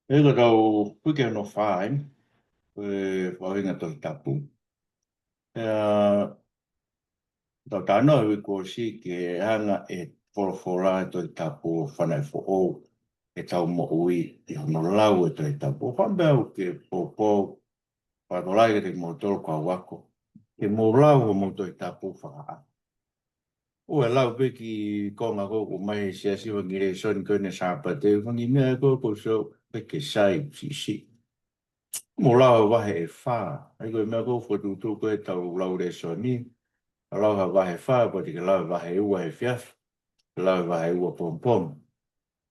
Ego tau puke no whae, whahinga tohi tapu. Tau tāna hui kua si ke hanga e wholawhola e tohi tapu whanai fo o e tau mo ui i hono lau e tohi tapu. Whambea u ke pōpō whanolai ke te mo toro kua wako. Ke mo lau o mo tohi tapu whakaa. O e lau peki konga koko mai si asiwa ngire son kone sāpa te whangi mea koko so peke sai si. Mo lawa wahe e whā. Ai koe mea kou whatu tū koe tau lau re so ni. A lawa wahe whā, poti ke lawa wahe ua he whiaf. Ke lawa wahe ua pom.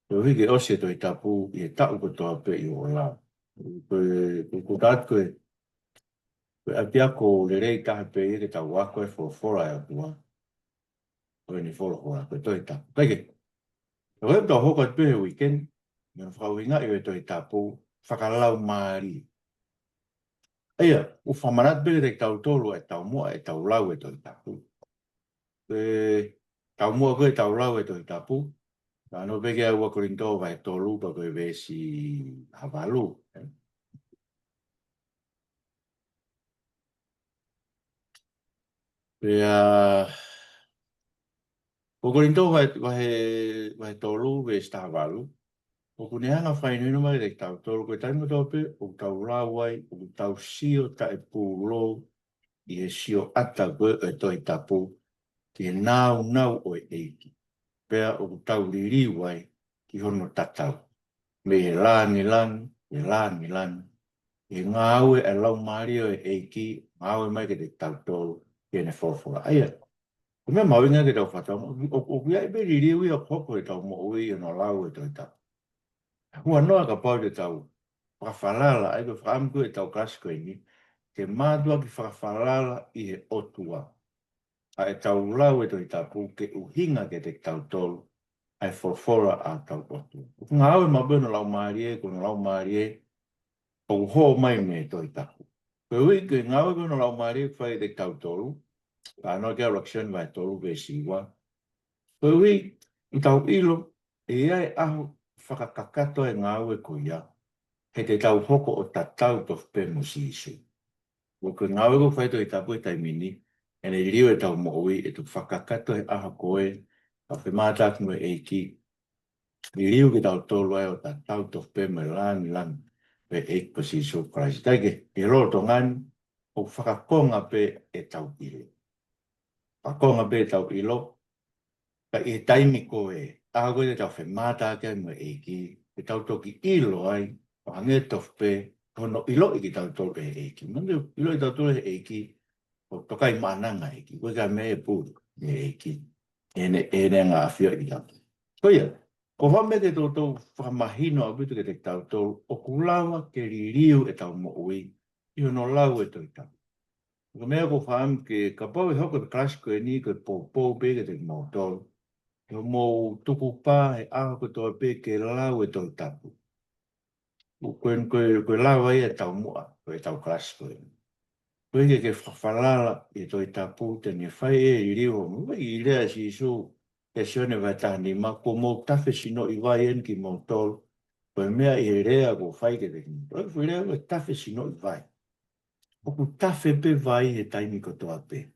Koe wiki ose toi tapu i e tau kotoa pe i o lau. Koe kutat koe. Koe apiako le rei taha pe i ke tau wako e whora e apua. Koe ni whora koe toi tapu. Kaike. Koe tau hokat pe he weekend. Ngan whauinga i e toi tapu. Whakalau maari. Eia, o whamanat bere te tau tolu e tau mua e tau lau e toi tapu. Tau mua koe tau lau e toi tapu. Ano peke au wakorinto vai tolu pa koe vesi havalu. Wakorinto vai tolu vesi havalu. O kuneanga whainunu mai te tau tolu koe taimo tope o tau lau ai o tau sio ta e pūlo i e sio ata koe e toi tapu. Ki e nau o e eiki. Pea o tau riri wai ki hono tatau. Me e lani, e ngāue e lau mario e eiki, ngāue mai ke te tau tolu, ki ene whawhora. Aia, ko mea mawinga ke tau whatau, o kia e pe riri ui a koko e tau mo ui e no lau e toi tau. Hua noa ka pau te tau, whakawhalala, ai ko whaamku e tau klasko ni, ke mātua ki whakawhalala i he otua. A e tau lau e toi tapu ke uhinga ke te tau tolu, ai whawhora a tau otua. Ngā aue mabena lau maarie, kono lau maarie, o ho mai me toi tapu. Koe ui ke ngā aue kono lau maarie whai te tau tolu, ka anō kia raksion vai tolu ve siwa. Koe ui, i tau ilo, e ai aho whakakakato e ngā aue ko ia, he te tau hoko o tatau to whpe mo sisu. Koe ngā aue ko whai toi tapu e taimini, e ne rio e tau mo ui, e tu whakakato e aha koe, ka whemātak mo e eiki, i riu ki tau tolu ai o tatau to whpe mo lani, pe e position Christ. Taike, e roto ngani, o whakakonga pe e tau ilo. Whakakonga pe e tau ilo, ka i taimi ko e, a koe te tau whemata ke mo e ki, e tau toki ilo ai, o hange tof pe, hono ilo i ki tau tolu e ki. Mande ilo i tau tolu e ki, o tokai mananga e ki, koe ka me e pūru, e ki, ene ngā whio i tau. Koia, ko whame te tō whamahino a bitu ke te tau tō o kulawa ke ririu e tau mo ui i hono lau e tō i tau. Ko mea ko whaam ke ka pau e hoko te klasko e ni ko pōpō pe ke te mō tō. Ko mō tuku pā he aho ko tō pe ke lau e tō i tapu. Koe lau ai e tau mua ko e tau klasko e ni. Koe ke whawhalala i tō i tapu te ni whai e ririu o mua i rea si isu e sione vai tahani ma ko mō tawhi sino i vai en ki mō tōlu. Koe mea i rea ko whai ke te kini. Koe whi rea ko tawhi sino i vai. O ku tawhi pe vai he taimi ko toa pe.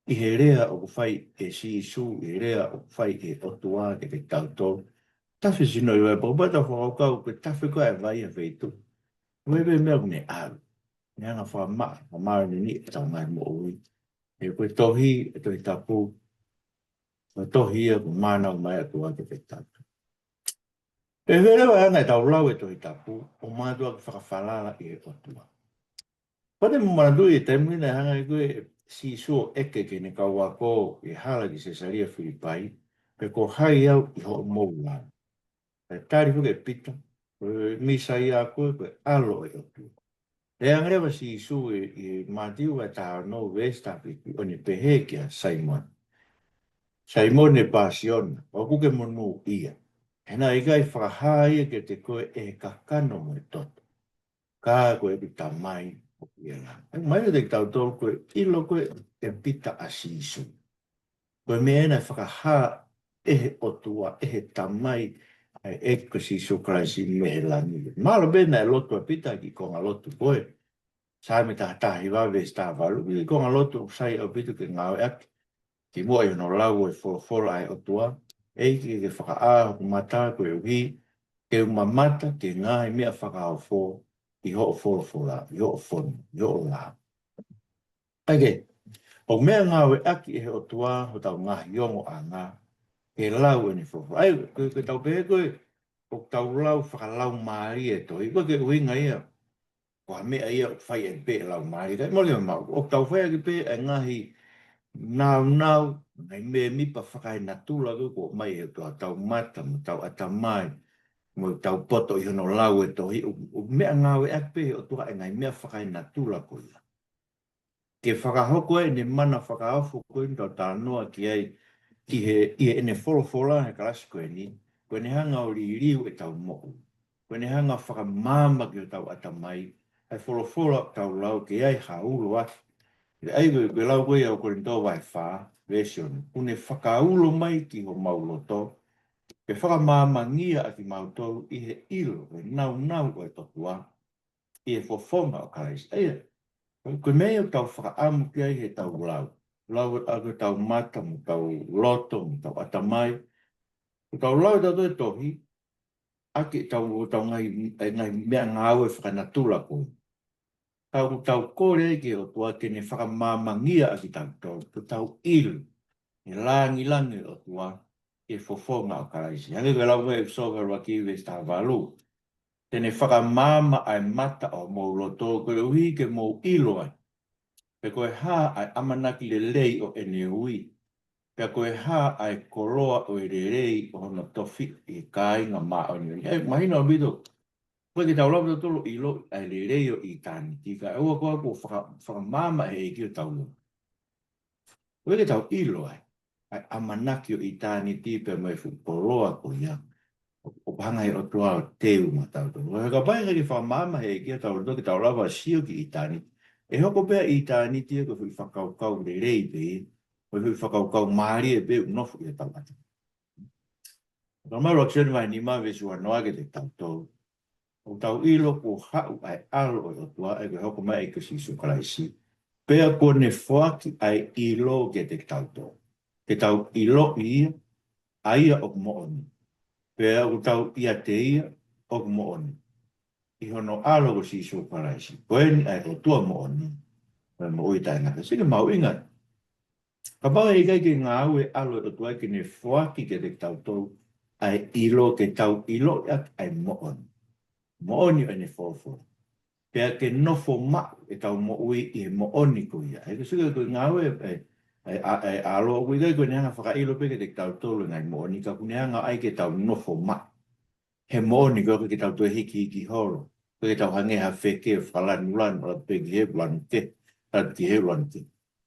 I he rea o ku whai e si isu, i rea o ku whai e otua ke te tau tōlu. Tawhi sino i vai, po bata whakakau ko tawhi ko e vai e veitu. Koe pe mea kune aru. Nea ngā wha maa, o maa ni e tau ngai mo ui. E koe tohi e toi tapu. Koe tohi e ko mana o mai atua ke te tapu. E vere wa anga e tau lau e toi tapu, o mātua ki whakawhalala i e otua. Pate mo manadu i e temwina e hanga i koe si suo eke ke ne kaua ko i hala ki Cesaria Filipai, pe ko hai au i ho mou lau. E tari fuke pita, koe misa i a koe koe alo e otua. E angrewa si su i Matiu e taha no vestapi o ni pehekia Simon. Simon e pasiona, o kuke monu ia. Hena i gai whakahai ke te koe e kakano mo e toto. Ka koe ki ta mai o iela. Mai te tau tolu koe ilo koe e pita asisu. Koe me ena whakaha ehe otua, ehe tamai, e così su clasi me la mia. Ma lo bene è l'otto pita che con l'otto poi, sai mi ta i va stava, lui con l'otto sai ho visto che ngau che muoiono lau e fo ai ottua, e che fa a mata ko wi, che una mata che ngai mi fa ka fo, i ho fo la, yo la. Ake, o mea ngau e aki e ottua, ho tau ngā yongo a ngā, ke lau e ni fo. Ai, ko tau pe koe, o tau lau whakalau maari e toi, ko ke uinga ia, ko a mea ia whai e pe lau maari, kai mole mau, o tau whai ake pe e ngahi nau, nei me mipa whakai na tula ko mai e toa tau mata, mo tau atamai, mo tau poto i hono lau e toi, o mea ngau e ake pe o tua e ngai mea whakai na tula ko ia. Ke whakahoko e ne mana whakaawho koe ni tau tā noa ki ai, ki he i ene wholofola he karasi koe ni, koe ne hanga o li riu e tau moku. Koe ne hanga whakamama ki o tau atamai, hai wholofola tau lau ki ai haulo ati. Ile ai koe lau koe au kore ntō vai whā, version, une whakaulo mai ki ho mauloto, ke whakamama ngia a ki mautou i he ilo, e nau o e tokua, i he fofonga o karaisi. Eia, ko mea o tau whakaamu ki ai he tau lau. Lau ako tau mata, mo tau loto, mo tau atamai. O tau lau tau toi tohi, ake tau ngai mea ngāu e whakanatula ko. Tau kore ke o tua tene whakamāmangia aki tau tau ilu. E langi o tua, e fofonga o karaisi. Hangi ke lau e soga raki we sta valu. Tene whakamāma ai mata o mou loto, koe uhi ke mou ilo ai. Pe koe hā ai amanaki le lei o ene ui. Pe koe hā ai koroa o e rei o hono tofi i kai ngā maa o ni. Mahina o bido. Koe ki tau lau tolo i lo ai le rei o i tāni. Ki ka ua koa ko whakamama e ki o tau lo. Koe ki tau ilo ai. Ai amanaki o i tāni tipe mai fu koroa ko ia. O pangai o tua o teu ma tau tolo. Koe ka pai ki whakamama e ki o tau lo ki tau lau a sio ki i tāni. E hoko pea i tāni tia ko hui whakaukau le rei pe, ko hui whakaukau maari e pe unofu i e tau ati. Ka maru a ksenu mai ni maa vesu anoa ke te tau tau. O tau ilo ko hau ai alo o tua e ko hoko mai e kasi su kalaisi. Pea ko ne whaki ai ilo ke te tau tau. Ke tau ilo ia, aia o mooni. Pea o tau ia te ia o mooni. I hono alo ko si su kalaisi. Koeni ai o tua mooni. Mo oi tai ngata. Sika mau ingat. Ka pau e kai ke ngā au e alo o tuai ke ne whuaki ke te tau tau ai ilo ke tau ilo ak ai moon. Mooni o ne whawhua. Pea ke nofo ma e tau mo ui i he mooni ko ia. E ke sika ko ngā au e alo o kui kai ko ne hanga whaka ilo pe ke te tau tau ngai mooni. Ka ku ne hanga ai ke tau nofo ma. He mooni ko ke tau tue hiki horo. Ke tau hange ha wheke whalan o pe ki he plan te. Ki he plan te.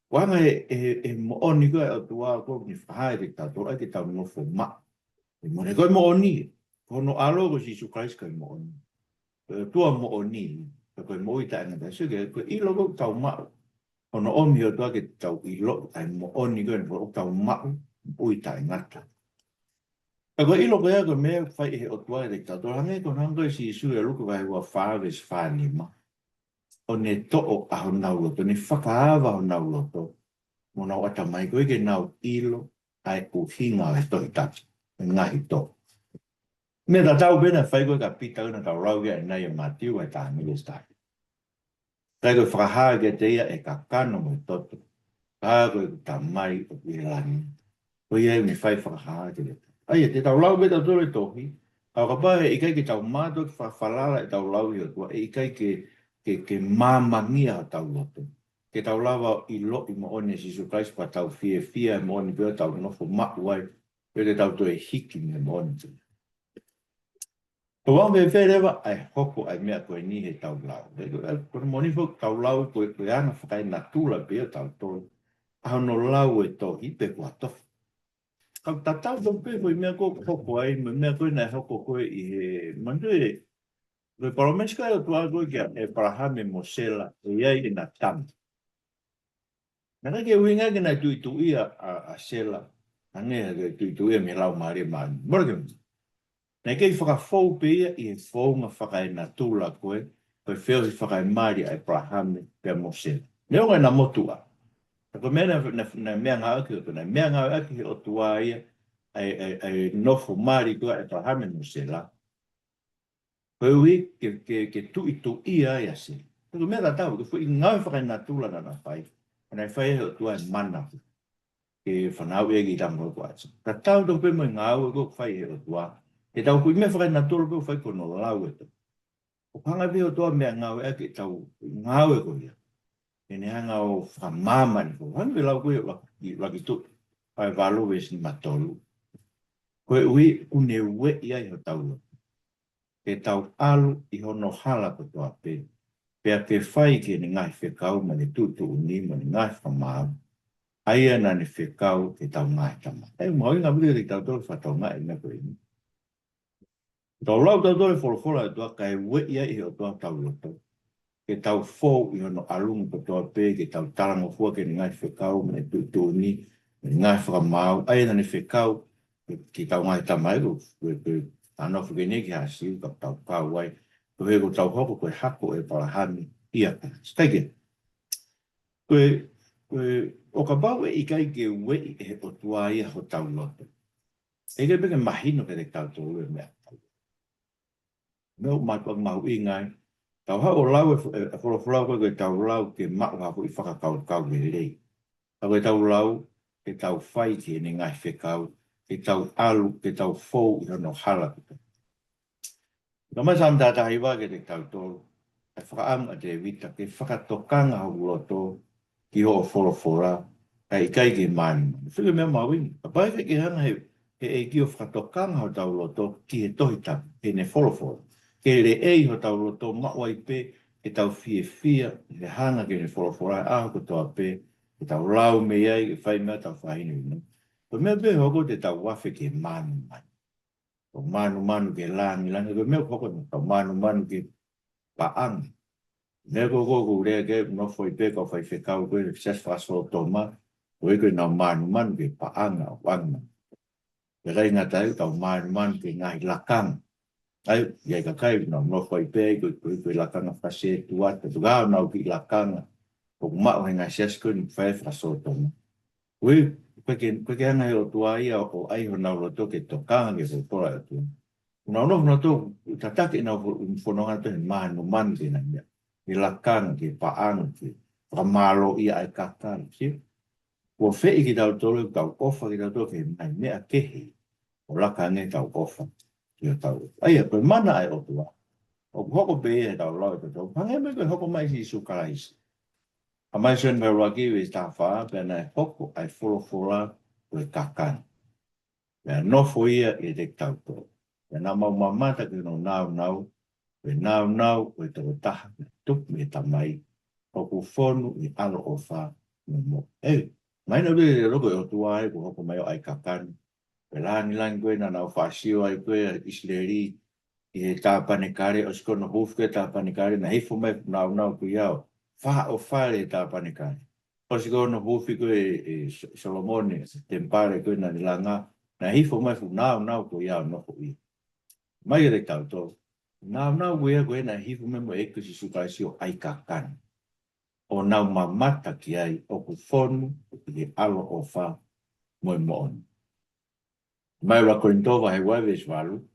Wanga e mooni koe o tua ko ni whahai te tatu, ai te tau nofo ma. E mone koe mooni. Kono alo ko si su Christ koe mooni. Tua mooni, koe moi ta anga ta suke, koe ilo ko tau ma. Kono omi o tua ke tau ilo, ai mooni koe ni tau ma, ui ta ngata. Koe ilo koe koe mea whai e o tua te tatu, hange koe hango si su e luku vai ua whaaves whanima. O ne to'o aho nauloto, ne whakaawa aho nauloto. Mona wata mai koe ke nau ilo ai uhinga e tohi tatu. Ngahi to. Me ta tau pena whai koe ka pita una tau rau kia e nai o matiu e ta amile stai. Tai koe whakahaa ke te ia e ka kano mo toto. Kaa koe ta mai o i lani. Koe ia me whai whakahaa ke te. Ai te tau rau peta tore tohi. Au ka pae i kai ke tau mātua ki whawhalala e tau rau i o tua. E i kai ke māmangia o tau loto. Ke tau lawa i lo i mo one si su Christ pa tau fia mo one pia tau nofo maku ai pia te tau toe hiki me mo one tu. Ko wau me wherewa ai hoko ai mea koe ni he tau lau. Ko mo ni fok tau lau koe ana whakai na tula pia tau tolu. Aho no lau e to hipe kua tofu. Kau tatau tau pe koe mea koe hoko ai me mea koe na hoko koe i he mandu e koe paromenska e o tua koe kia e parahame mo sela e iai e na tamu. Naka ke winga ke na tu ia a sela. Ange ke tu ia me lau mari man. Morgan. Nei kei whakafou pia i e whaunga whakai na tūla koe, koe whio i whakai mari a Abraham pe Mose. Neo ngai na motua. Ko mena na mea ngā aki o tuna, mea ngā aki o tua ia, ai nofo mari koe Abraham e Mose la. Koe ui ke tu i tu ia ia se. Ko mea tau, ko i ngau whakai na tūla na whai, anai whai e o tua e mana. Ke whanau e ki tango ko atu. Ka tau tau pe mo ngau e ko whai e o tua. Ke tau kui mea whakai na tūla pe o whai kono lau e tau. O panga pe o tua mea ngau e ki tau ngau e ko ia. E ne hanga o whamamani ko. Hanu e lau koe laki tu. Pai valo e si matolu. Koe ui une ue ia i ho tau. Ke tau alu i hono hala ko toa pe. Pea ke whai ke ni ngai whekau ma ni tutu uni ma ni ngai whamau. Aia na ni whekau ke tau ngai tama. E moi ngā muri ki tau tolu whatau ngai me koe ni. Tau lau tau tolu wholofola e toa kai ue ia i ho toa tau loto. Ke tau fōu i hono alungu ko toa pe, ke tau tarango fua ke ni ngai whekau ma ni tutu uni, ma ni ngai whakamau. Aia na ni whekau ki tau ngai tama e ko. Ano whukene ki hasi ka tau kāwai. Ko he ko tau hoko koe hako e parahami ia. Staike. Koe o ka bau e ikai ke wei e o tua ia ho tau loto. E ke peke mahino ke te tau tōru e mea. Meu mahu i ngai. Tau hao lau e wholofulau koe tau lau ke mau haku i whakakau kau me rei. Tau e tau lau ke tau whai ki e ngai whekau. Ke tau alu, ke tau fōu i hono hala kuta. Ka mai sam tātahi wā ke te tau tōru. E whakaam a te vita ke whakatokanga hau loto ki ho o wholofora. Ka ikai ke mani. Whika mea mawini. A pai ke hanga he e ki o whakatokanga hau tau loto ki he tohita ke ne wholofora. Ke re ei ho tau loto mawai pe ke tau fia he hanga ke ne wholofora aho ko toa pe ke tau lau me iai ke whai mea tau whahinu. Ko mea pe hoko te tau wafe ke manu mani. Ko manu ke langi. Ko mea hoko te tau manu ke paang. Mea ko rea ke no foi pe ko whai whekau koe ses whaso toma. Ko eko nau manu ke paanga o wanga. Ke rei ngā tau tau manu ke ngahi lakang. Ai, iai ka kai no foi pe koe lakanga whase tuata. Tukao nau ki lakanga. Ko kumau he ngai ses koe ni whai whaso toma. Koe ke hanga o tua ia o aiho nau loto ke tokanga ke whapora o tua. Nau no tō tatake nau whanonga to he manu ke na mea. Ke lakanga, ke paanga, ke whamalo ia ai kakana. Kua whei ki tau tolu, tau ofa ki tau tolu, ke mai mea kehi. O lakanga tau ofa ki o tau. Aia, koe mana ai o tua. O hoko pe e tau lau e tau. Pange me koe hoko mai si sukaraisi. A mai sen me waki we ta wha, pēna e hoko ai wholofora koe kakana. Pēna nofo ia e te tau tolu. Pēna mau mamata ki no nau. We nau, we tau taha, tup me tamai, o ku whonu i alo o wha, mo. Mai na wile roko o tua ai, ku hoko mai o ai kakani. We langi koe na nau whasio ai koe, isleri, i he tāpane kare, o sikono hufke tāpane kare, na hifo mai nau ku iau. Wha o whare tāpane kare. O sikono hufi koe, Solomone, tempare koe na nilanga, na hifo mai fu nau ku iau, noko i. Mai e te tau tō. Nau koe na hifu me mo eko si sukaisi o ai kakani. O nau mamata ki ai o ku whonu i alo o wha moe moon. Mai ura korintova he waiwes walu.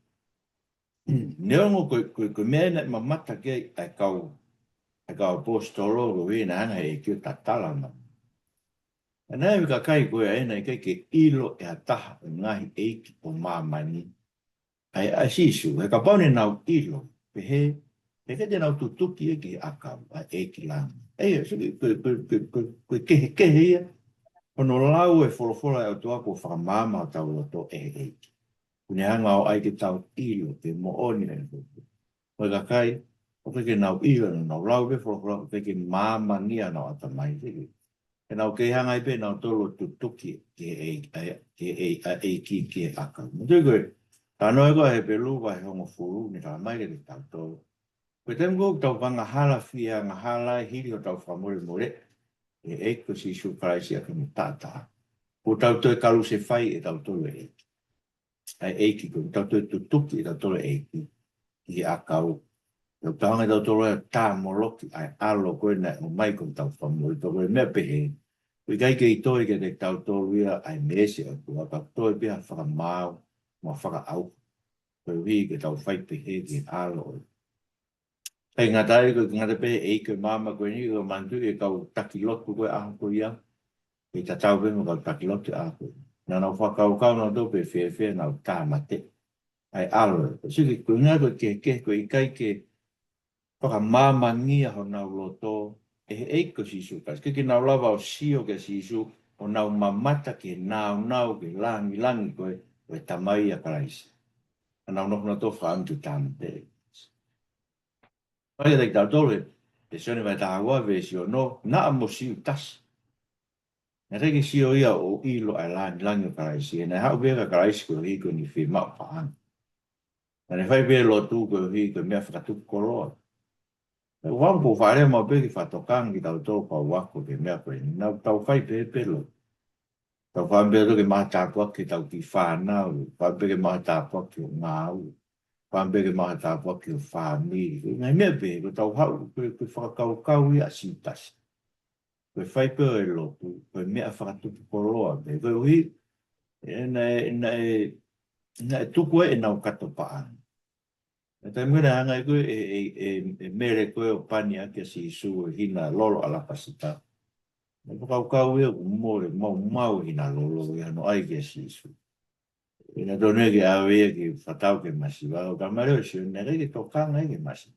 Neongo koe mea na mamata ki ai ai kau apostolo o wina hanga e kio tatala ma. E nai wika kai koe aena i kai ke ilo e ataha o ngahi eiki o mamani. Ai sisu, he ka paune nau ilo. He te nau tutuki e ki akau, a e ki langa. Koe kehe ia. Ono lau e wholofola e o tua ko whakamama o tau loto e. Kune hanga o ai ke tau ilo, ke mo oni e. Koe ka kai, o ke nau ilo, nau lau e wholofola, o ke mama nia nau atamai. E nau ke hanga i pe nau tolo tutuki ke e ki akau. Mutui koe, tano e koe he pelu wa he hongo furu, ni tā mai ke te tau tolo. Koe tengo tau wanga hala fia, ngā hala hiri o tau whamore more. E eko si su karaisi a kini tata. Ko tau toi kalu se whai e tau tolu e. ai eiki ko tau tutuki tau tole eiki i a kau. Tau taonga tau tole tā moloki ai alo koe na o mai ko tau whamui tau koe mea pehe. Ui kai ke i toi ke te tau tolu ia ai mese a kua ka toi pia whakamau ma whakaau. Koe hui ke tau whai pehe ki alo. Hei ngā tai koe ngā te pehe eiki mama koe ni o mantu e kau taki loku koe aho koe ia. I ta tau pēmu kau taki loku aho koe. Nā nau whakau kau nā tō pe whewhe nau tā mate. Ai alo. Siki koe ngā koe ke koe i kai ke whakamāmangia ho nau loto e he eiko sisu. Kas ke nau lava o sio ke sisu o nau mamata ke nau ke langi koe o e tamai a karaisi. Nau noho na tō whaantu tāmate. Mai te tau tole, te sone vai tā awa vesi o no, na mo siu tas. Nā reke sio ia o ilo ai langi o karaisi. E nei hau bega karaisi ko hiko ni whi mau paan. Nā ne whai bea lo tū ko hiko mea whakatuku koroa. Wampo whare ma peki whatokangi tau tō pa wako ke mea koe. Nau tau whai pepe lo. Tau whambea toke maha tāpua ke tau ki whānau. Whambea ke maha tāpua ke o ngāu. Whambea ke maha tāpua ke o whāmiri. Ngai mea pe, ko tau hau, koe whakakau ia sintasi. Koe whai peo e lotu, koe mea whakatupu koroa. Koe hui, e tuku e nau kato paan. E tai mwena hanga i koe e mere koe o pani ake si isu hina lolo ala pasita. E whakakau ia umore mau hina lolo i hano aike si isu. E na tonu ke awe ki whatau ke masi. Wao ka mareo si o nere ke tokanga ke masi.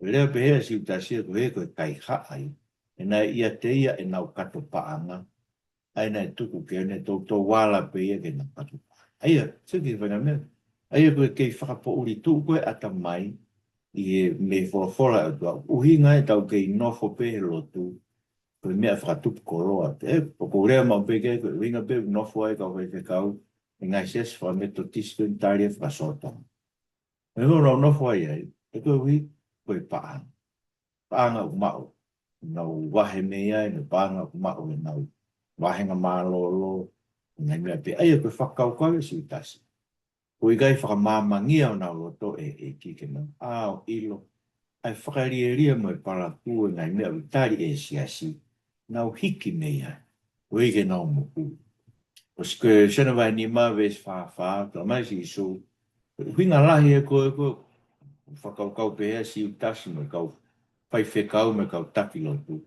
E leo pehea si utasia ko he koe kai haai. E na ia te ia e nau kato paanga. Ai na e tuku ke ne tō wala pehea ke nau kato paanga. Aia, tuki whanga mea. Aia koe kei whakapo uri tū koe ata mai i e me whorofora e tua. Uhi ngai tau kei nofo pehe lotu koe mea whakatupu koroa. E poko rea mau peke koe winga pehe nofo ai kau whai whekau e ngai ses wha meto tisko in taria whakasota. E ho rau nofo ai ai, e koe hui koe paan. Paanga u mao. Nau wahe mea e paanga u mao e nau wahenga mālolo. Ngai mea pehe. Aia koe whakau kawe si utasi. Ui gai whakamāmangia o nau loto e kike nau. Ao ilo. Ai whakarieria mo e paraku e ngai mea utari e siasi. Nau hiki mea. Ui ke nau moku. O sike sena vai ni ma ves wha. Tō mai si iso. Huinga lahi e koe koe. Whakaukau pehea si utasi mo e kau. Pai whekau me kau taki lotu.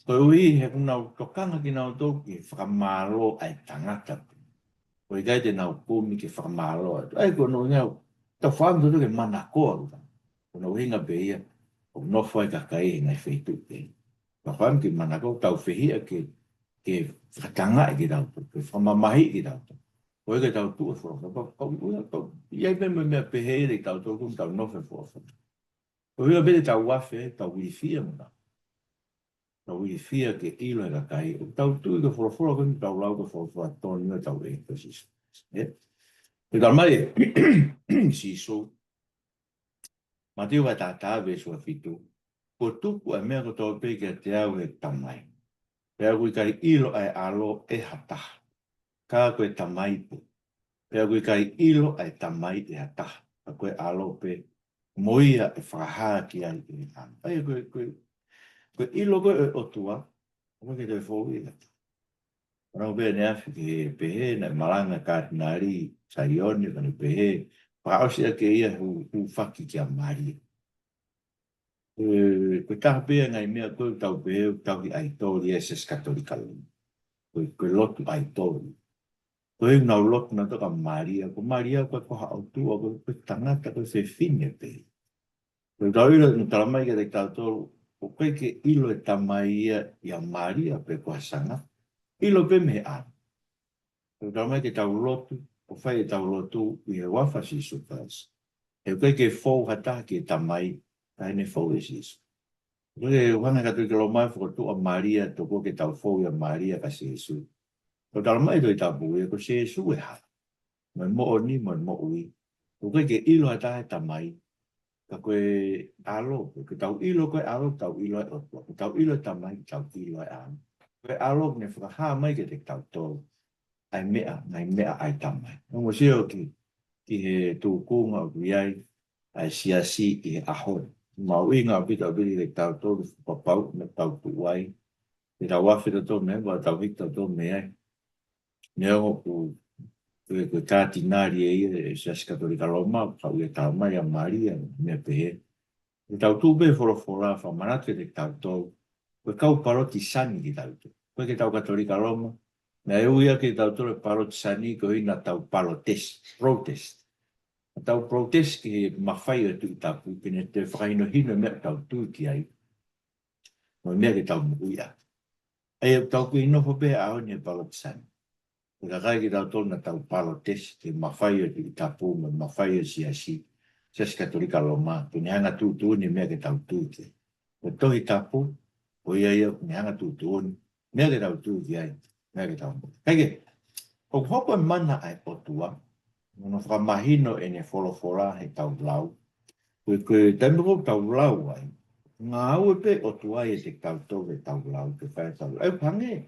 Koe ui he nau tokanga ki nau tō ki whakamālo ai tangata. Koe gai te nau kumi ke whakamāloa. Ai ko no ngau, tau whaam tutu ke mana koa. Kono hinga beia, o nofo ai kakai ngai whaitu ke. Tau whaam ke mana koa, tau whihia ke whakatanga i ki tau. Ke whamamahi ki tau. Koe ke tau tua whoro. Iai mea pehe re tau tōku tau nofo whoro. Koe hua bete tau wafe, tau wirifia muna. Tau wirifia ke ilo e kakai. Tau tui ke whoro koni tau lau ke whoro tōni me tau e kasiso. Te tau mai, siso. Ma tiu vai tātā vesu a fitu. Ko tuku a mea ko tau peke a te au e tamai. Pea kui kari ilo ai alo e hata. Ka koe tamai po. Pea kui kari ilo ai tamai e hata. Ka koe alo pe moia e whakahaa ki ai i ana. Ai koe ilo koe e otua. Koe ke te whoi e. Rau bea ne afi ke pehe na malanga kātinari sarioni ka ne pehe. Whaosia ke ia hu whaki ki a mari. Koe taha pea ngai mea koe tau pehe tau ki aitori e ses katolika lumi. Koe lotu aitori. Koe ngau lotu na toka Maria. Ko Maria koe koha autua koe tangata koe se fine pehe. Koe tau ilo ni talamai ke te tau tolu. Koe ke ilo e tamai ia Maria pe koha sanga. Ilo pe me a. Koe tau mai ke tau lotu. O whai e tau lotu i he wawhasi sukas. E koe ke fōu hata ki tamai. Ka hene fōu e sisu. Koe wana kato ke lo mai whakatu a Maria. Toko ke tau fōu ia Maria ka sisu. Koe tau mai to i tau pui. Ko sisu e ha. Moi mo o ni moi mo ui. Koe ke ilo hata he tamai. Ka koe alo. Koe tau ilo koe alo tau ilo e otua. Koe tau ilo tamai tau ilo e alo. Koe alo ne whakaha mai ke te tau tō. ai mea ai tamai. Nō sio ki he tū kūnga o iai ai siasi i he ahoi. Mau inga o pita o biri le tau tōru papau na tau tuwai. E tau wawhira tō mea, wa tau hita tō mea. Nea o ku tāti nāri e ia e siasi katolika Roma, kau ia tau mai a Maria, mea pehe. E tau tūpe whora wha manate le tau tō. Koe kau paroti sani ki tau tō. Koe ke tau katolika Roma, na e uia ki tau tō le paroti sani ko ina tau protest. Tau protest ki mawhai o tui tapu, kene te whakaino hino mea tau tui ki ai. Mo mea ki tau muia. E tau kui inofo pe a honi e palotisani. E ka kai ki tau tōna tau protest ki mawhai o tui tapu, mo mawhai o siasi. Siasi katolika Roma, kene hanga tū ni mea ki tau tui ki. O tohi tapu, o ia kene hanga tū ni, mea ki tau tui ki ai. Mea ki tau muia. Kaike, o hoko mana ai potua, no whakamahino e ne wholofora he tau lau. Koe taimako tau lau ai. Ngā au e pe o tuai e te tau tau e tau lau, te whae tau lau. Au pange,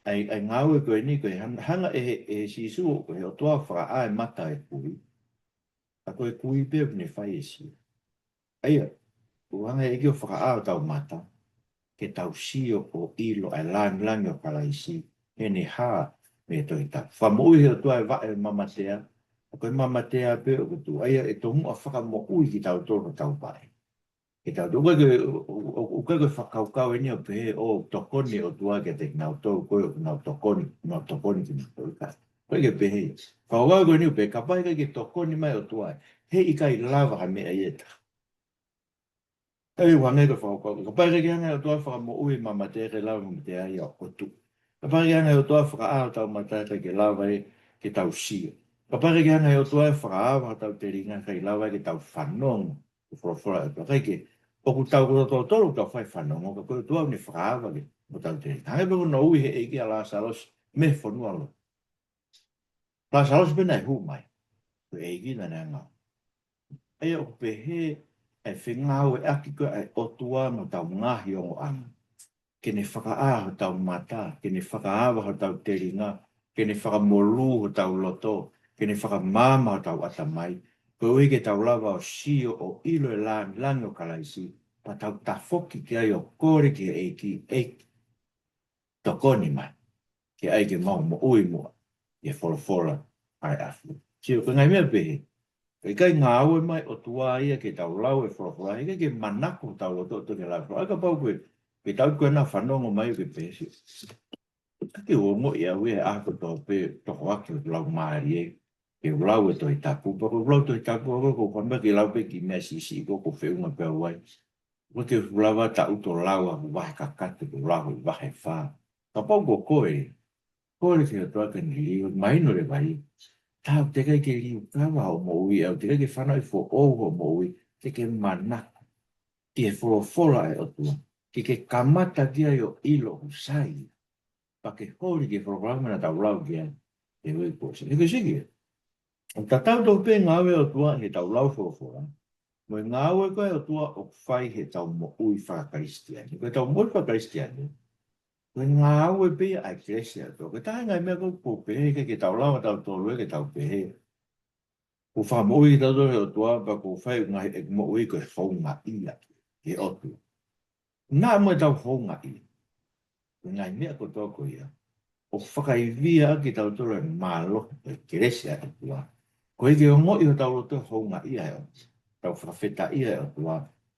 ai ngā au e koe ni, koe hanga e sisu o koe o tua whaka ae mata e kui. A koe kui pe o ne whae e si. Aia, o hanga e ki o whaka ae o tau mata, ke tau sio o ilo ai langi o kalaisi, he ne haa me toi tau. Whamui he o tua e wae mamatea, a koe mamatea pe o kutu. Aia, e tomu a whaka mo ui ki tau tono tau pae. E tau tō koe whakaukau e ni o pehe o tokoni o tua ke te nau tō koe o nau tokoni ki nau tō ka. Koe ke pehe. Whakaukau koe ni o pehe, ka pai kai ke tokoni mai o tua. He i kai lava ha mea ieta. Hei wangai ko whakaukau. Ka pai kai ke hanga o tua whakamo ui mama te ke lava mama te ai o kotu. Ka pai kai hanga o tua whakaau tau matata ke lava e ke tau sio. Ka pai kai hanga o tua whakaau tau te ringa kai lava ke tau whanong. Whora e kai ke o ku tau ko tolu ka fai whanongo, ka koe tua ni whakaawa ki o tau te. Hange pako na ui he eiki a Lasaros me whanua lo. Lasaros pena e hu mai, ko eiki na nea ngau. Ai o pehe e whengau e aki koe ai o tua no tau ngahi o anga. Ke ne whakaa ho tau mata, ke ne whakaawa ho tau te ringa, ke ne whakamolu ho tau loto, ke ne whakamama ho tau atamai, ko ui ke tau lava o sio o ilo e langi o kalaisi, pa tau tafoki ki ai o kore ki eiki tokoni mai, ki ai ke mau mo ui mua, e wholofora ai afu. Sio, ko ngai mea pehe, e kai ngā aue mai o tua ia ke tau lau e wholofora, e ke manako tau loto to ke lau, aka pau koe, ke tau koe na whanongo mai o ke pehe sio. Ke ongo ia ue e ako tō pe toko aki o lau maari e, ke lau e toi tapu, pa ko lau toi tapu, ko whamea ke lau pe ki mea sisi, ko whiunga pe wai. Ko te ulawa ta uto lau a wahe kakate ko lau i wahe whā. Ka pau ko koe, koe te atua ka ni liu, maino le vai. Tau te kai ke liu kawa o mo ui, au te kai ke whanau i fo ou o mo ui, te ke manako. Ki e wholofola e o tua, ki ke kamata kia i o ilo usai. Pa ke hori ke wholofola tau lau kia, e ui kose. E ke siki, ta tau tau pe ngawe o tua he tau lau wholofola. Mo ngā ue koe o tua o whai he tau mo ui whakaristiani. Koe tau mo ui whakaristiani. Koe ngā ue pe a eklesia to. Koe tae ngai mea kou po pehe ke tau lawa tau tolu e ke tau pehe. Ko wha mo ui tau tolu o tua pa ko whai ngai e mo ui koe whau ngā ia ke otu. Ngā mo e tau whau ngā ia. Koe ngai mea ko tō ko ia. O whakaivia ki tau tolu e mālo e eklesia e tua. Koe ke o mo i o tau loto whau ngā ia e otu. Tau whakawheta ia e o tua,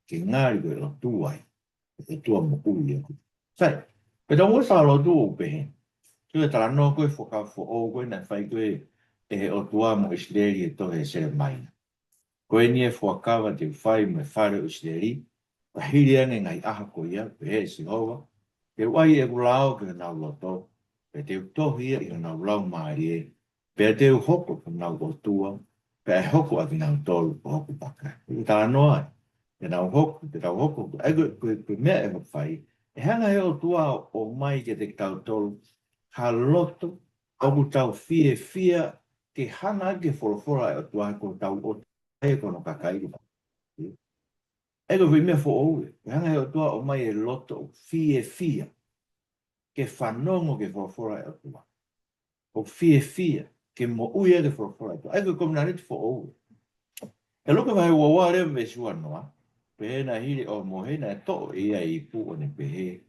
ke ngāri koe o tuai, e tua mo ui e koe. Sai, pe tau mui whalo tua o pehe, tu e tala no koe whakawho o koe na whai koe e o tua mo Israeli e tohe sere maina. Koe ni e whakawa te whai me whare o Israeli, ka hiri ane ngai aha ko ia, pe he si hova, ke wai e kulao ke nau loto, pe te utohi ia i nau lau maari e, pe te uhoko ke nau o tua, pe e hoko a ki nau tolu po hoko paka. Ke tā noa, ke nau hoko, e koe mea e whai, e hanga he o tua o mai ke te tau tolu, ha loto, oku tau fia, ke hanga ke wholofora e o tua ko tau o te kono kakairu. E koe mea fo oue, ke hanga he o tua o mai e loto, fia, ke whanongo ke wholofora e o tua. o fia ke mo uia de for ai ko kom na net fo o e lo ko vai wa wa re ve su no pe na hi o mo he na to e ai pu o ne pe he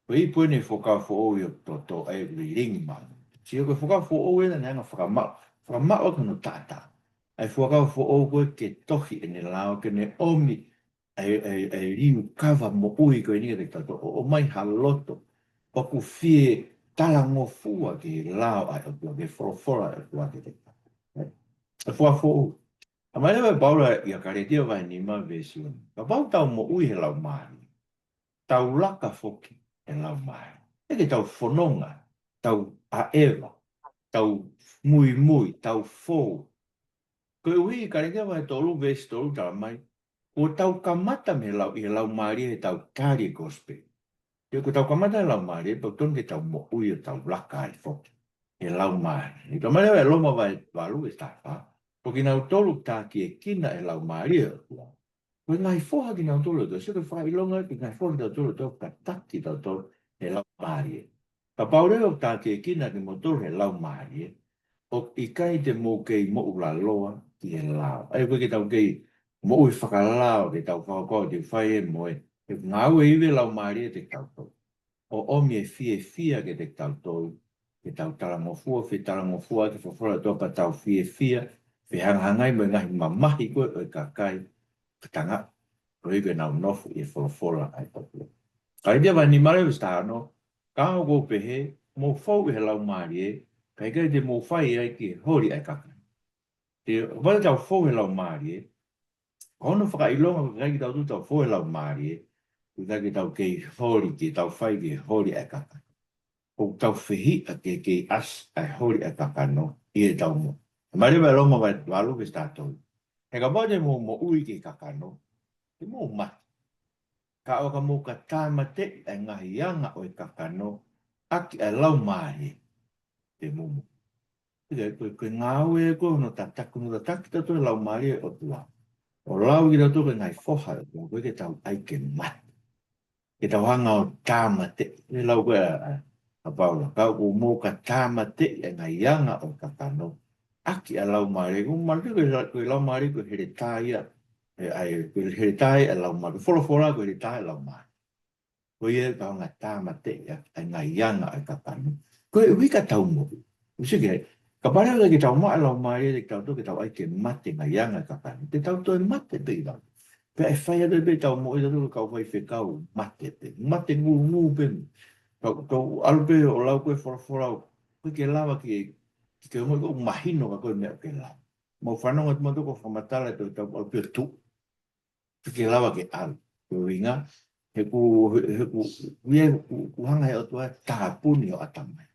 pe i pu ne fo ka fo o yo to ai ring ma si ko fo ka fo o e na nga fra ma o no tata ai fo ka fo o ko ke tohi e ne lao ke ne omi ai riu kava mo ui ko ni de to o mai haloto o ku fie tala ngo fua ki lao ai o ke fora e kua ke te. E fua fo. A mai lewe baura i a kare tia vai ni ma vesi. Ka bau tau mo ui he lau mai. Tau laka foki e lau mai. E ke tau fononga, tau a eva, tau mui, tau fo. Ko ui i kare tia vai tolu vesi tolu tala mai. O tau kamata me lau i lau mai e tau kari gospe. Yo ko tau kamata lau mai, pa ton ke tau mo ui tau laka ai foki. E lau mai. Ni ka mai lewe loma vai walu e tafa. Ko ki nau tolu tā ki e kina e lau mai e kua. Ko ngai foha ki nau tolu to, se ko whai ilonga ki ngai foha ki nau tolu to, ka taki tau tolu e lau mai e. Ka paureo tā ki e kina ki mo tolu e lau mai e. O i kai te mō kei mo ula loa ki e lau. Ai koe ki tau kei mo ui whakalao ki tau whakakau te whai e moe. E ngau e iwe lau mai e te tau tolu. O omi e fia ke te tau tolu. Ke tau taramofua, whi taramofua ke whawhora topa tau fia. Whi hangangai mo ngahi mamahi koe o i kakai. Tanga. Ko iwe nau nofu i whawhora ai topu. Kai dia wani mare wis tāno. Ka o ko pehe, mo fau i he lau maari e. Kai kai te mo whai ai ki hori ai kaka. Te wale tau fau i lau maari e. Kono whaka ilonga kai ki tau tu tau fau i lau maari e. Kai ki tau kei hori ki tau whai ki hori ai kaka. O tau whihi a ke as ai hori ai kaka no. I e tau mo. Mare wai longa wai walu wis tātou. He ka bode mo ui ki kaka no. Te mo mati. Ka o ka mo ka tāma te e ngahi anga o i kakano, aki e lau mahi te mumu. Koe ngāu e koe no ta taku no ta taki tato e lau mahi e o tua. O lau i rato koe ngai foha e koe ke tau ai ke mati. Ke tau hanga o tāma te, e lau koe a paula. Ka o mo ka tāma te e ngahi anga o i kakano, aki e lau mahi. Koe mariki koe lau mahi koe here tāia. Koe here tāia e lau mahi. Whora koe here tāia e lau mahi. Ko ia ka nga tāma te ai ngā ianga ai ka panu. Ko e wika tau mo. Usi ke, ka pare o ke tau maa lau mai e tau to ke tau ai ke mate ngā ianga ai ka panu. Te tau to e mate pe i tau. Pe e whai ado pe tau mo e tau kau whai whekau mate pe. Mate ngu pe. Kau alu pe o lau koe whora. Koe ke lawa ki ke umoi ko mahino ka koe mea ke lawa. Mau whanonga tu mando ko whamatala to tau alu pe tu. Ke lawa ke alu. Ko inga. He ku hanga he o tua tāpuni o atamai.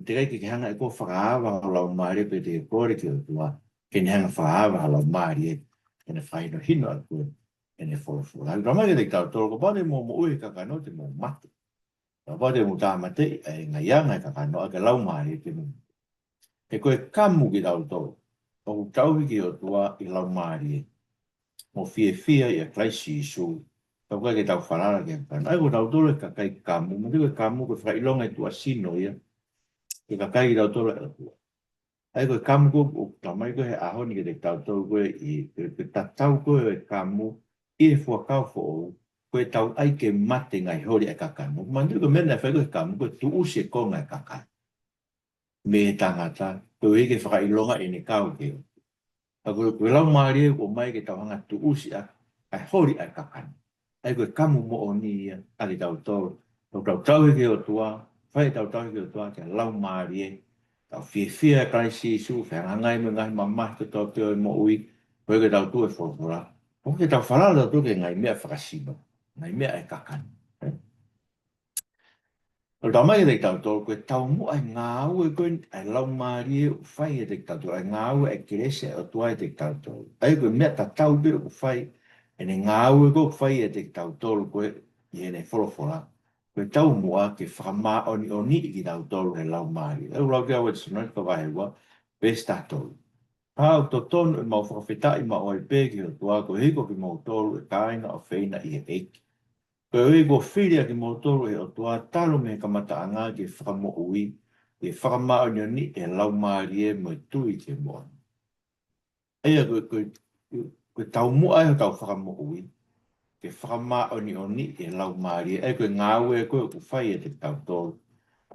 Te kai ke hanga e ko whakaawa o lau maari pe te kore ki o tua. Ke ne hanga whakaawa o lau maari e. Ke ne whaino hino a kua. Ke ne whorofo. Hau rama ke te kau toro ko pāne mo ui kakano te mo mate. Ka pāne mo tāmate e ngai anga e kakano a ke lau maari e te mo. He koe kamu ki tau toro. O tauhi ki o tua i lau maari e. Mo fia i a klaisi i suu. Tau kai ke tau whanara ke pana. Ai ko tau tolo e kakai kamu. Mati ko kamu ko whailonga i tua sino ia. Ke kakai ki tau tolo e tua. Ai ko kamu ko o tamai ko he ahoni ke te tau tolo ko e ke tatau ko e kamu i e fuakau fo o. Ko e tau ai ke mate ngai hori e kakanu. Mati ko mena whai ko e kamu ko tu usi e konga e kakanu. Me e tangata. Ko e ke whailonga e ne kau ke. Ako ko lau maari e ko mai ke tau hanga tu usi a hori e kakanu. Ai koe kamu mo o ni ia, ali tau tau. Tau ke o tua, whai tau ke o tua, ke lau maari e. Tau fia kai si su, whenga ngai me ngai mamah te tau te o mo ui, koe ke tau tu e whorora. O ke tau whanala tau ke ngai mea whakasino, ngai mea e kakan. O tau mai e te tau tau, koe tau mo ai ngāu e koe, ai lau maari e, whai e te tau tau, ai ngāu e kerese o tua e te tau tau. Ai koe mea ta tau be o whai, e ne ngāu e ko whai e te tau tolu koe i e ne wholowhola. Koe tau mua ke whakamā oni i ki tau tolu he lau maari. Au lau kia wet sunoi ka wahe wa, bes tā tolu. Pāu to tonu e mau whakawhita i mau oi pē ki o tua ko hiko ki mau tolu e kāinga o whaina i e eiki. Koe ui ko whiria ki mau tolu e o tua talo me kamata anga ki whakamo ui. e whakamā o ni e lau mārie mo tui ke moa. Eia koe tau mua e tau whakamo ui, ke whakamā o ni e lau mārie, e koe ngāwe e koe ku whai e te tau tōru.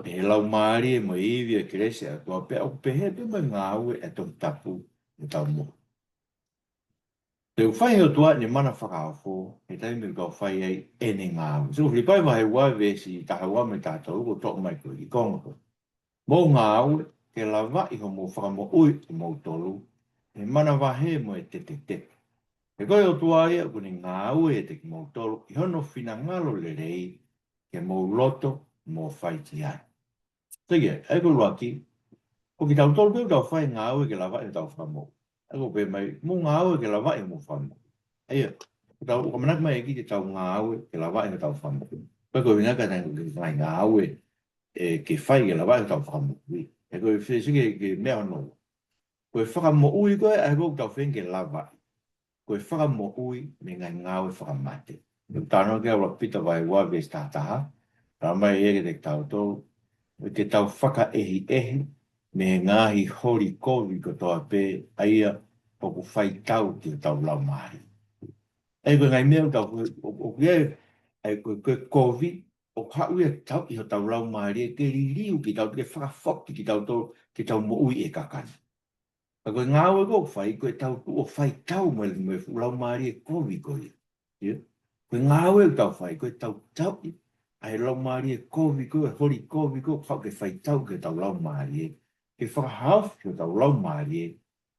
E lau mārie mo iwi e kerese a tua pe au pehe pe mo ngāwe e tō tapu e tau mua. Te whai o tua ni mana whakaafo, e tai me kau whai ei ene ngāwe. So, flipai mai wā vesi taha wā me tātou ko tō mai koe i konga koe. Mō ngāwe, ke lawa i ho mō whakamo ui i mō tolu, e mana wahe mo e te te te. E koe o tua ia, kuni ngāwe e te ki mō tolu, i hono whina ngalo le rei, ke mō loto, mō whai ki ai. Tege, e ko luaki, ko ki tau tolu pēu tau whai ngāwe ke lawa i tau whamo. E ko pē mai, mō ngāwe ke lawa i mō whamo. Eia, ko manak mai e ki te tau ngāwe ke lawa i tau whamo. Koe ko winga ka tangu ki whai ngāwe, ke whai ke lawa i tau whamo. E koe whesike ke mea no. Koe whakamo ui koe, e koe tau when ke lawa. Koe whakamo ui, me ngai ngāwe whakamate. Tāno ke awa pita vai wā ves tātaha, tā mai e ke te tau tō, ke tau whaka ehi, me ngāhi hori kovi ko toa pē, aia, poku whai tau ki tau lau mahi. E koe ngai mea tau, o kia e koe kovi, o hau e tau i ho tau lau mahi, ke ririu ki tau, ke whakawhoki ki tau tō, ke tau mo ui e kakani. A koe ngāwe ko whai, koe tau tu o whai tau me lau mahi e kovi koe. Koe ngāwe tau whai, koe tau tau i, ai lau mahi e kovi koe, hori kovi koe, hau ke whai tau ke tau lau mahi e. Ke whakahawh ke tau lau mahi e,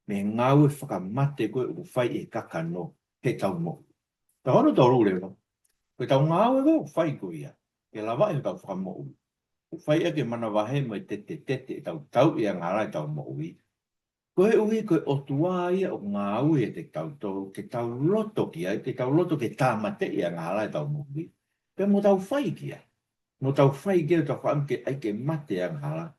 me ngāwe whakamate koe o whai e kakano, he tau mo. Ta hono tau rūre no. Koe tau ngāwe ko whai koe ia, ke lawa e tau whakamo ui. O whai e ke mana wahe mai tete e tau ia ngārai tau mo ui. Koe ui koe o tua ia o ngāwe e te tau tau, ke tau loto ki ai, ke tau loto ke tāmate ia ngārai tau mo ui. Pe mo tau whai ki ai. Mo tau whai ki ai tau whaam ke ai ke mate ia ngārai.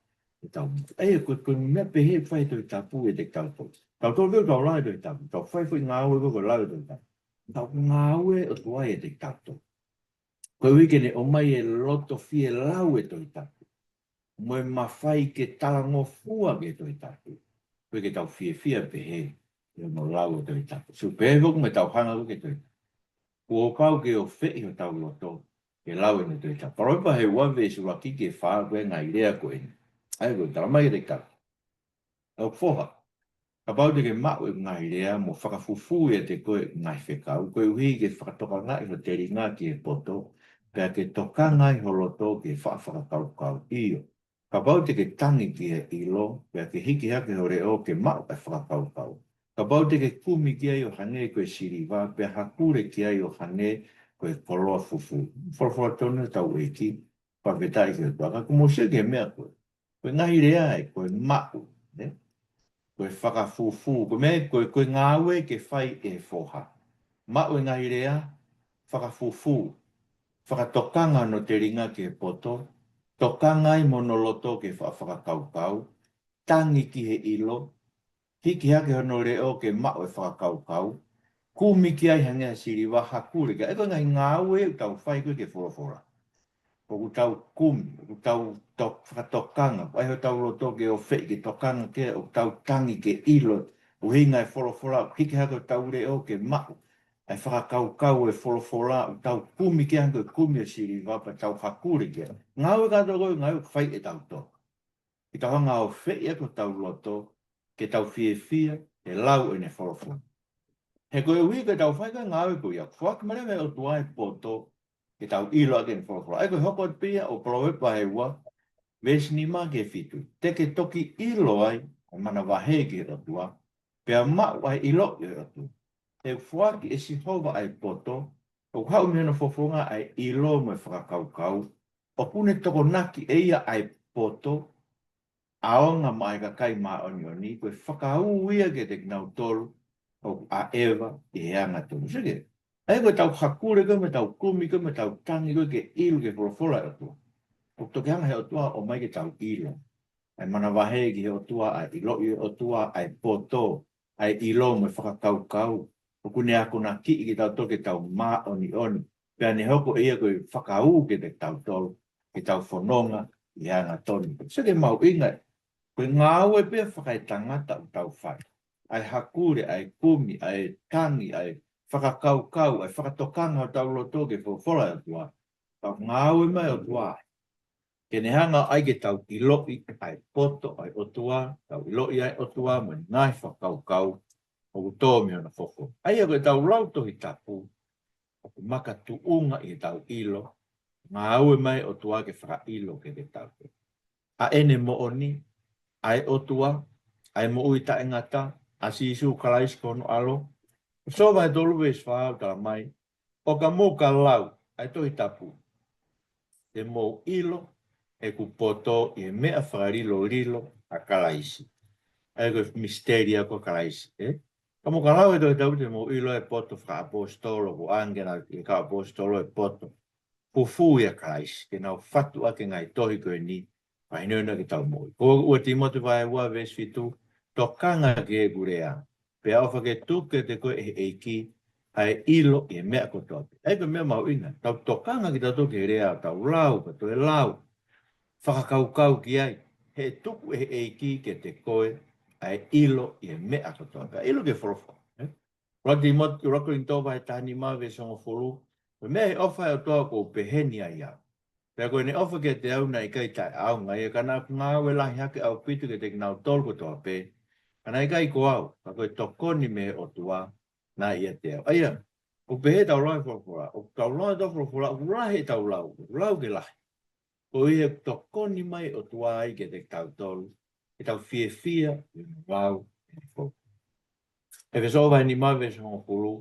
Ei, koe mea pehe whai tau tapu e te tau tau. Tau tau veo tau lai tau tapu, tau whai whai ngāwe ko lai tau tapu. Tau ngāwe o tua e te tau tau. Koe wike ne o mai e loto fie lau e tau tapu. Moe mawhai ke talango fua ke tau tapu. Koe ke tau fie pehe, e mo lau e tau tapu. Su pehe voku me tau hanga ke tau tapu. Kua kau ke o whei o tau loto, ke lau e ne tau tapu. Paroipa he wawe su waki ke whaa koe ngai rea koe ni. Ai koe tala mai te tau. Au whoha. Ka pau te ke mau e ngai rea mo whakafufu e te koe ngai whekau. Koe uhi ke whakatoka ngai ho teri ngā ki e poto. Pea ke toka ngai ho loto ke whakakau iyo. Ka pau te ke tangi ki e ilo. Pea ke hiki hake ho reo ke mau e whakakau. Ka pau te ke kumi ki ai o hane koe siriwa. Pea hakure ki ai o hane koe koloa fufu. Whorofora tonu tau e ki. Whakwetai ke tuaka. Kumose ke mea koe. Koe ngai rea e koe mau. Koe whakafufu, koe ngāwe ke whai e whoha. Mau e ngai rea, whakafufu, whakatokanga no te ringa ke poto, tokanga i monoloto ke whakakaukau, tangi ki he ilo, hiki hake hono reo ke mau e whakakaukau, kumi ki ai hangea siriwa hakure, e koe ngai ngāwe tau whai koe ke whorofora. O tau kumi, o tau whakatokanga, ai ho tau roto ke o whei ke tokanga ke, o tau tangi ke ilo, o hinga e whorofora, hiki hako tau reo ke mau, ai whakakaukau e whorofora, o tau kumi ke hanga kumi e siri wapa, tau hakuri ke. Ngāwe kato koe, ngāwe whai e tau to. Ki tau hanga o whei e ko tau roto, ke tau fie, e lau e ne whorofora. He koe ui ke tau whai koe ngāwe koe ia, whakamarewe o tuai poto, ke tau ilo ake ni whorofora. Ai koe hoko pia o proepa he ua, vesi ni mā ke fitu. Teke toki ilo ai, o mana wahe ke rotua, pia mau ai ilo ke rotu. He whaki e si hova ai poto, o hau mena whorofora ai ilo me whakakaukau, o pune toko naki e ia ai poto, aonga mai ka kai mā oni, koe whakau ia ke te kinau tolu, o a ewa i heanga tonu. Sige, ai koe tau hakure koe me tau kumi koe me tau tangi koe ke ilu ke whorofora e tua. O toke hanga he o tua o mai ke tau ilo. Ai mana wahe ki he o tua ai ilo i o tua ai poto, ai ilo me whakakaukau. O kune ako na ki i ke tau toke tau mā oni. Pea ne hoko ia koe whakau ke te tau tolu, ke tau whanonga, ia ngā tonu. Se ke mau inga, koe ngāu e pia whakai tangata u tau whai. Ai hakure, ai kumi, ai tangi, ai whakakau-kau, ai whakatokanga o tau loto ke whawhora e tua. Tau ngāu e mai o tua. Ke ne hanga ai ke tau iloi, ai poto, ai otua, tau iloi ai otua, mo ngai whakau-kau, o utomi o na whoko. Ai a koe tau lauto hi tapu, o ku maka tuunga i tau ilo, ngāu e mai o tua ke whakailo ke te tau. A ene mo oni, ai otua, ai mo ui ta engata, a si isu kalais kono alo, so vai tolu ves whao tala mai, o ka mo ka lau, ai tohi tapu, te mo ilo, e ku poto i e mea whakarilo rilo a kalaisi. Ai ko misteria ko kalaisi, eh? Ka mo ka lau e tohi tapu te mo ilo e poto whaka apostolo, ku angena i ka apostolo e poto, pufu ia kalaisi, ke nau fatu ake ngai tohi koe ni, pai nuna ki tau moi. Ko ua timotu vai ua ves fitu, tokanga ke e gurea, pe au whake tuke te koe e eiki, ai ilo i mea kotoa. Eko mea mau inga, tau tokanga ki tau toke rea, tau lau, ka toi lau, whakakau-kau ki ai, he tuku e eiki ke te koe, ai ilo i mea kotoa. Ka ilo ke wholofo. Rati motu rako in tō vai tāni mawe songo wholu, mea he ofa e o toa ko peheni ai au. Pea koe ne ofa ke te au nei kai tai au ngai, e kana ngā we lahi hake au pitu ke te kinau tolko toa pe, kana i kai ko au, ka koe tokoni me o tua, nā ia te au. Aia, o pehe tau lai whakura, o tau lai tau whakura, o lahi tau lau, lau ke lahi. O ia tokoni mai o tua ai ke te tau tolu, ke tau fia fia, lau, e wheso vai ni mawe songo pulu,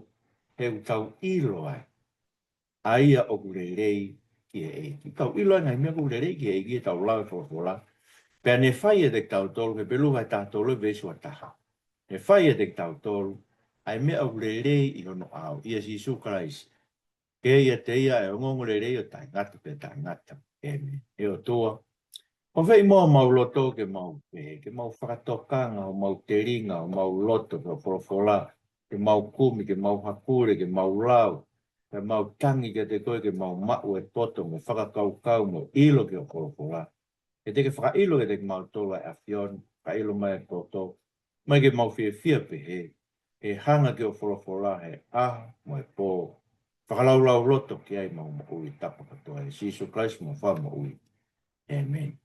he u tau ilo ai, aia o kurerei, ki e eiki. Tau ilo ngai mea kule rei ki e eiki e tau lau e whakora. Pea ne whai e te tau tolu, ke pelu vai tātou le vesu a taha. Ne whai e te tau tolu, ai mea o kule rei i hono au, ia si sukarais. Ke ia te ia e ongongo le rei o tai ngata pe tai ngata. E me, e o tua. O whai mua mau loto ke mau pe, ke mau whakatokanga, o mau teringa, o mau loto, ke wholofola, ke mau kumi, ke mau hakure, ke mau lau. Ke mau tangi ke te koe ke mau mau e poto mo whakakau-kau mo ilo ke o korokola. E te ke whakailo ke te mau tola e awhion, whakailo mai e poto, mai ke mau whia pe he, he hanga ke o korokola he mo e pō. Whakalaulau roto ki ai mau ui tapa katoa e Sisu Christ mo wha ui. Amen.